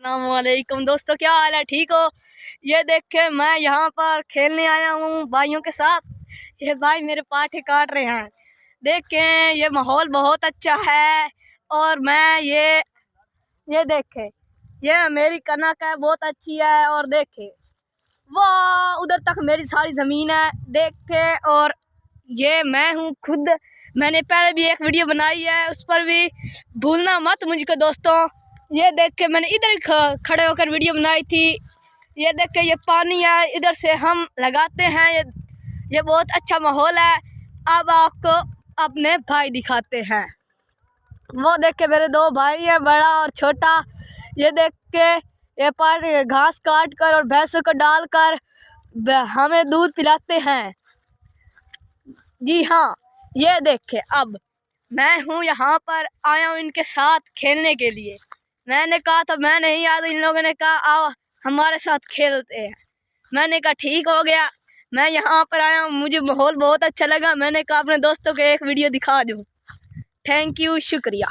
अस्सलामुअलैकुम दोस्तों, क्या हाल है? ठीक हो? ये देखे मैं यहाँ पर खेलने आया हूँ भाइयों के साथ। ये भाई मेरे पाठे काट रहे हैं। देखें ये माहौल बहुत अच्छा है। और मैं ये देखे ये मेरी कनक है, बहुत अच्छी है। और देखे वाह, उधर तक मेरी सारी ज़मीन है देखे। और ये मैं हूँ खुद। मैंने पहले भी एक वीडियो बनाई है, उस पर भी भूलना मत मुझको दोस्तों। ये देख के मैंने इधर खड़े होकर वीडियो बनाई थी। ये देख के ये पानी है, इधर से हम लगाते हैं। ये बहुत अच्छा माहौल है। अब आपको अपने भाई दिखाते हैं। वो देख के मेरे दो भाई हैं, बड़ा और छोटा। ये देख के ये पर घास काट कर और भैंसों को डालकर हमें दूध पिलाते हैं। जी हाँ, ये देखे अब मैं हूँ यहाँ पर आया हूँ इनके साथ खेलने के लिए। मैंने कहा था मैं नहीं आता, इन लोगों ने कहा आओ हमारे साथ खेलते हैं। मैंने कहा ठीक हो गया, मैं यहाँ पर आया हूँ। मुझे माहौल बहुत अच्छा लगा। मैंने कहा अपने दोस्तों को एक वीडियो दिखा दूँ। थैंक यू, शुक्रिया।